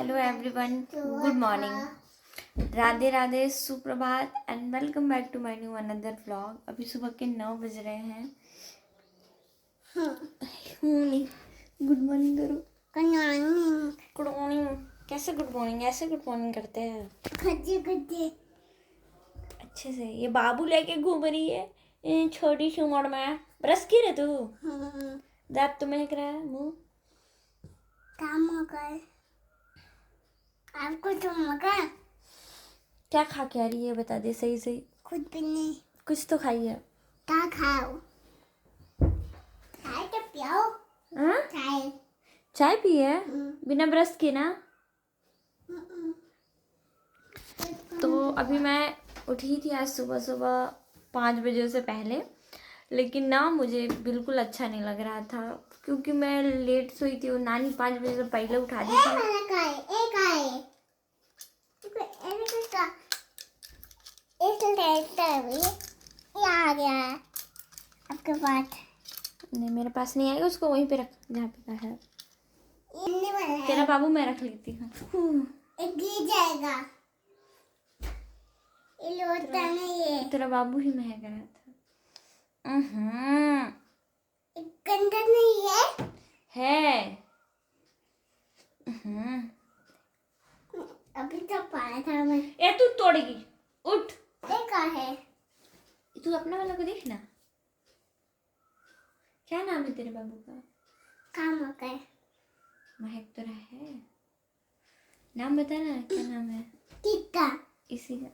Hello everyone, good morning, Radhe Radhe, सुप्रभात and welcome back to my new another vlog. अभी सुबह के 9 बज रहे हैं। गुड मॉर्निंग करो। Good morning. Good morning. कैसे गुड मॉर्निंग? ऐसे गुड मॉर्निंग करते हैं अच्छे से। ये बाबू लेके घूम रही है इन छोटी सी उम्र में। ब्रश की रे तू? दांत तो महक रहा है, मुंह काम हो गए। आपको तो मगा क्या खा के आ रही है? बता दे सही सही। खुद भी नहीं। कुछ तो खाई है। क्या खाओ? चाय तो पियो। हाँ? चाय चाय पी है बिना ब्रश के ना? तो अभी मैं उठी थी आज सुबह सुबह 5 बजे से पहले, लेकिन ना मुझे बिल्कुल अच्छा नहीं लग रहा था क्योंकि मैं लेट सोई थी और नानी 5 बजे से पहले उठा दी थी। आ गया है आपके पास। नहीं, मेरे पास नहीं आएगा, उसको वहीं पे रख जहाँ पे का है। तेरा बाबू मैं रख लेती हूँ। गिर जाएगा। ये लोटा नहीं है। तेरा बाबू ही महक रहा था। गंदा नहीं है। अभी तो पाया था मैं। ए तू तोड़ेगी, उठ। देखा है। तू अपना वाला को देख ना। क्या नाम है तेरे बाबू का? काम हो गए। महक तो रहा है। नाम बता ना, क्या नाम है? टिक्का। इसी का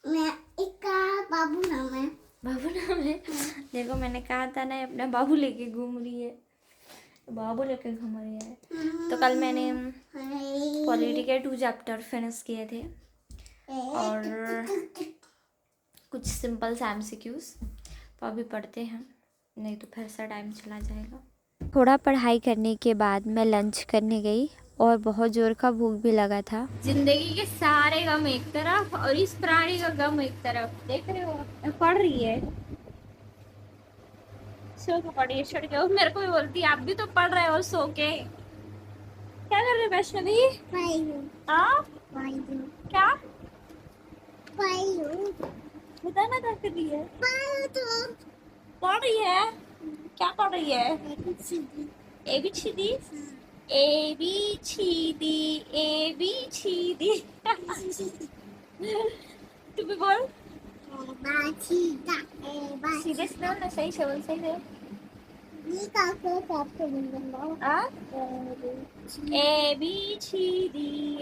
मैं इसका बाबू नाम है। बाबू नाम है। देखो, मैंने कहा था ना अपना बाबू लेके घूम रही है। बाबू लेके घूम रही है। तो कल मैंने पॉलिटी के 2 चैप्टर फिनिश किए थे और कुछ सिंपल सा MCQs तो अभी पढ़ते हैं, नहीं तो फिर से टाइम चला जाएगा। थोड़ा पढ़ाई करने के बाद मैं लंच करने गई और बहुत ज़ोर का भूख भी लगा था। जिंदगी के सारे गम एक तरफ और इस प्राणी का गम एक तरफ। देख रहे हो, पढ़ रही है। सो के पढ़ी है, छड़ के। मेरे को भी बोलती है आप भी तो पढ़ रहे हो सो के। क्या कर रहे हो वैष्णवी? क्या बताना क्या कर रही है? पढ़ रही है। क्या पढ़ रही है? ABCD ABCD ABCD। तू भी बोल। सीधे से बोल ना, सही से बोल, सही से। ABCD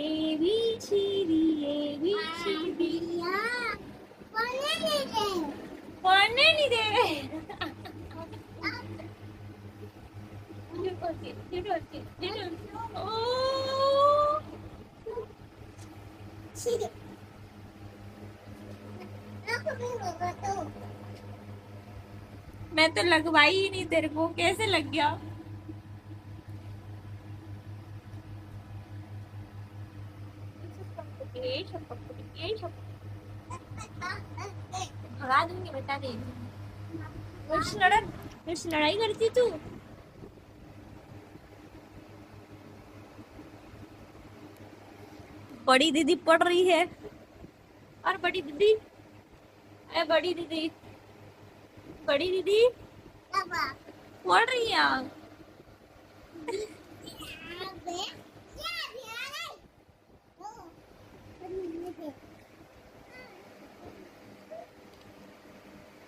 ABCD ABCD। पढ़ने नहीं दे रहे। मैं तो लगवाई ही नहीं, तेरे को कैसे लग गया? भगा दूंगी, बता दे। मुझसे लड़ाई करती तू? बड़ी दीदी पढ़ रही है और बड़ी दीदी, अरे बड़ी दीदी पढ़ रही है।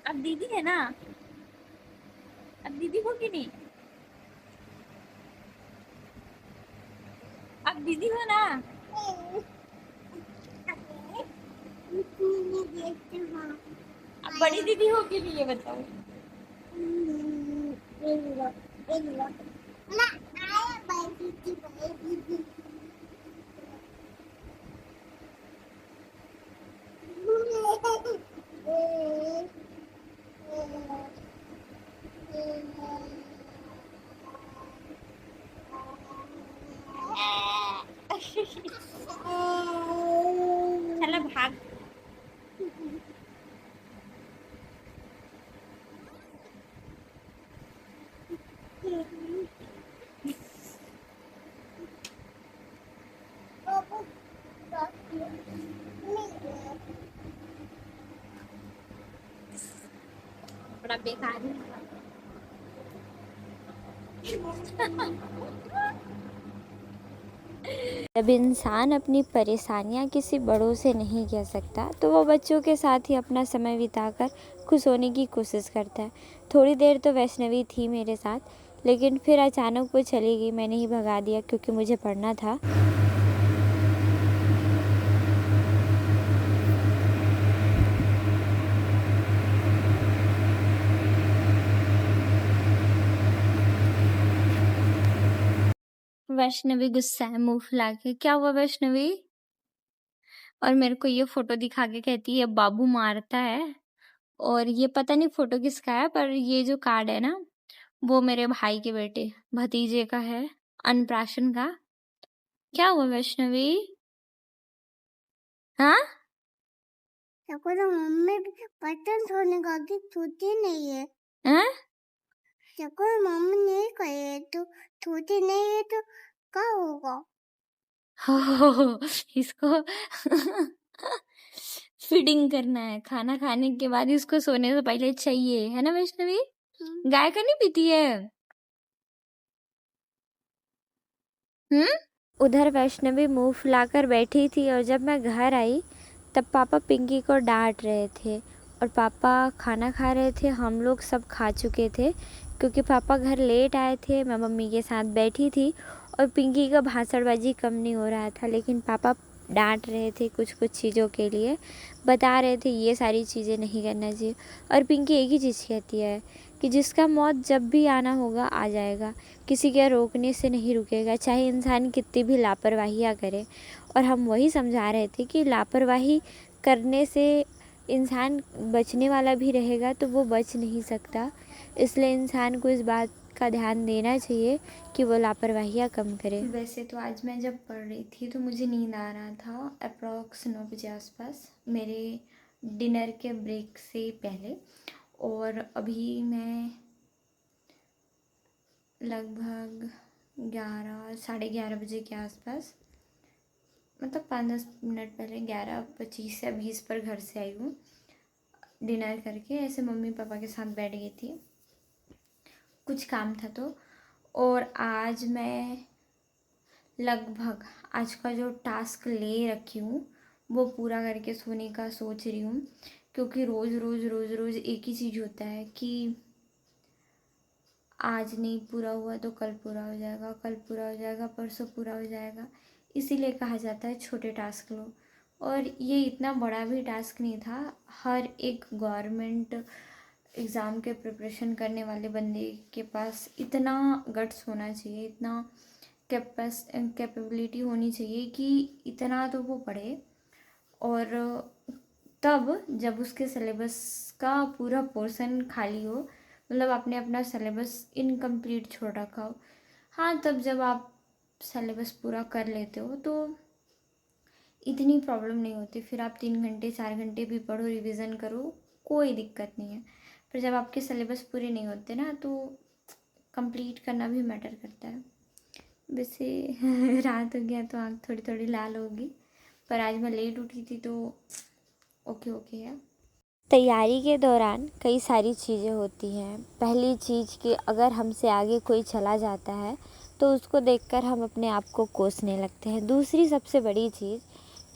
अब दीदी है ना, अब दीदी हो कि नहीं? अब दीदी हो ना? अब बड़ी दीदी हो कि नहीं, ये बताओ। चलो भाग। सारा बेकार ही जब इंसान अपनी परेशानियां किसी बड़ों से नहीं कह सकता तो वो बच्चों के साथ ही अपना समय बिताकर खुश होने की कोशिश करता है। थोड़ी देर तो वैष्णवी थी मेरे साथ, लेकिन फिर अचानक वो चली गई। मैंने ही भगा दिया क्योंकि मुझे पढ़ना था। वैष्णवी गुस्सा है मुंह फुला के। क्या हुआ वैष्णवी? और मेरे को ये फोटो दिखा के कहती है बाबू मारता है। और ये पता नहीं फोटो किसका है, पर ये जो कार्ड है ना, वो मेरे भाई के बेटे भतीजे का है, अनप्राशन का। क्या हुआ वैष्णवी? हाँ सबको तो मम्मी बर्तन धोने का की छुट्टी नहीं है। हाँ? सबको मम्मी नहीं करे तो छुट्टी नहीं है तो क्या होगा? हो इसको फीडिंग करना है। खाना खाने के बाद इसको सोने से पहले चाहिए, है ना वैष्णवी? गाय का नहीं पीती है? उधर वैष्णवी मुंह फुलाकर बैठी थी और जब मैं घर आई तब पापा पिंकी को डांट रहे थे और पापा खाना खा रहे थे। हम लोग सब खा चुके थे क्योंकि पापा घर लेट आए थे। मैं मम्मी के साथ बैठी थी और पिंकी का भाषणबाजी कम नहीं हो रहा था, लेकिन पापा डांट रहे थे कुछ कुछ चीज़ों के लिए, बता रहे थे ये सारी चीज़ें नहीं करना चाहिए। और पिंकी एक ही चीज़ कहती है कि जिसका मौत जब भी आना होगा आ जाएगा, किसी के रोकने से नहीं रुकेगा, चाहे इंसान कितनी भी लापरवाहियाँ करे। और हम वही समझा रहे थे कि लापरवाही करने से इंसान बचने वाला भी रहेगा तो वो बच नहीं सकता। इसलिए इंसान को इस बात का ध्यान देना चाहिए कि वो लापरवाहियाँ कम करे। वैसे तो आज मैं जब पढ़ रही थी तो मुझे नींद आ रहा था अप्रॉक्स 9 बजे आसपास, मेरे डिनर के ब्रेक से पहले। और अभी मैं लगभग 11 साढ़े 11 बजे के आसपास, मतलब 5-10 मिनट पहले 11:25 या 20 पर घर से आई हूँ डिनर करके। ऐसे मम्मी पापा के साथ बैठ गई थी, कुछ काम था तो। और आज मैं लगभग आज का जो टास्क ले रखी हूँ वो पूरा करके सोने का सोच रही हूँ, क्योंकि रोज़ रोज़ रोज़ रोज़ एक ही चीज़ होता है कि आज नहीं पूरा हुआ तो कल पूरा हो जाएगा, कल पूरा हो जाएगा, परसों पूरा हो जाएगा। इसीलिए कहा जाता है छोटे टास्क लो। और ये इतना बड़ा भी टास्क नहीं था। हर एक गवर्नमेंट एग्ज़ाम के प्रिपरेशन करने वाले बंदे के पास इतना गट्स होना चाहिए, इतना कैपेबिलिटी होनी चाहिए कि इतना तो वो पढ़े। और तब जब उसके सिलेबस का पूरा पोर्शन खाली हो, मतलब आपने अपना सिलेबस इनकम्प्लीट छोड़ रखा हो, हाँ, तब जब आप सिलेबस पूरा कर लेते हो तो इतनी प्रॉब्लम नहीं होती। फिर आप 3 घंटे 4 घंटे भी पढ़ो, रिवीजन करो, कोई दिक्कत नहीं है। पर जब आपके सिलेबस पूरे नहीं होते ना तो कंप्लीट करना भी मैटर करता है। वैसे रात हो गया तो आँख थोड़ी थोड़ी लाल होगी, पर आज मैं लेट उठी थी तो ओके ओके है। तैयारी के दौरान कई सारी चीज़ें होती हैं। पहली चीज़ कि अगर हमसे आगे कोई चला जाता है तो उसको देखकर हम अपने आप को कोसने लगते हैं। दूसरी सबसे बड़ी चीज़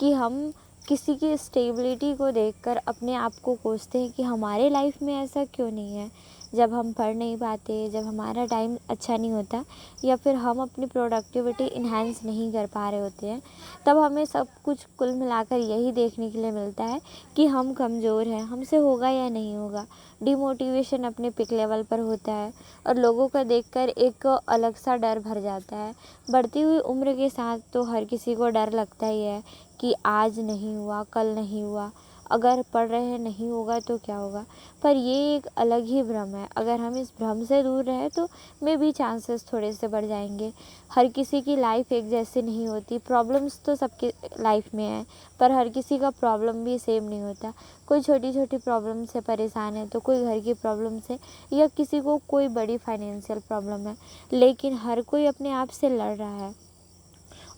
कि हम किसी की स्टेबिलिटी को देखकर अपने आप को कोसते हैं कि हमारे लाइफ में ऐसा क्यों नहीं है। जब हम पढ़ नहीं पाते, जब हमारा टाइम अच्छा नहीं होता या फिर हम अपनी प्रोडक्टिविटी इन्हांस नहीं कर पा रहे होते हैं, तब हमें सब कुछ कुल मिलाकर यही देखने के लिए मिलता है कि हम कमज़ोर हैं, हमसे होगा या नहीं होगा। डिमोटिवेशन अपने पिक लेवल पर होता है और लोगों का देखकर एक अलग सा डर भर जाता है। बढ़ती हुई उम्र के साथ तो हर किसी को डर लगता ही है कि आज नहीं हुआ, कल नहीं हुआ, अगर पढ़ रहे हैं नहीं होगा तो क्या होगा। पर ये एक अलग ही भ्रम है। अगर हम इस भ्रम से दूर रहे तो मे भी चांसेस थोड़े से बढ़ जाएंगे। हर किसी की लाइफ एक जैसी नहीं होती। प्रॉब्लम्स तो सबके लाइफ में है, पर हर किसी का प्रॉब्लम भी सेम नहीं होता। कोई छोटी छोटी प्रॉब्लम से परेशान है तो कोई घर की प्रॉब्लम से, या किसी को कोई बड़ी फाइनेंशियल प्रॉब्लम है, लेकिन हर कोई अपने आप से लड़ रहा है।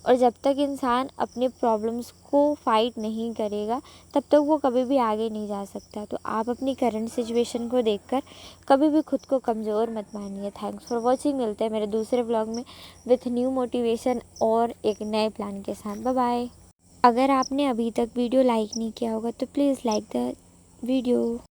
और जब तक इंसान अपने प्रॉब्लम्स को फाइट नहीं करेगा तब तक वो कभी भी आगे नहीं जा सकता। तो आप अपनी करंट सिचुएशन को देखकर कभी भी खुद को कमज़ोर मत मानिए। Thanks for watching. मिलते हैं मेरे दूसरे व्लॉग में विथ न्यू मोटिवेशन और एक नए प्लान के साथ। Bye bye. अगर आपने अभी तक वीडियो लाइक नहीं किया होगा तो प्लीज़ लाइक द वीडियो।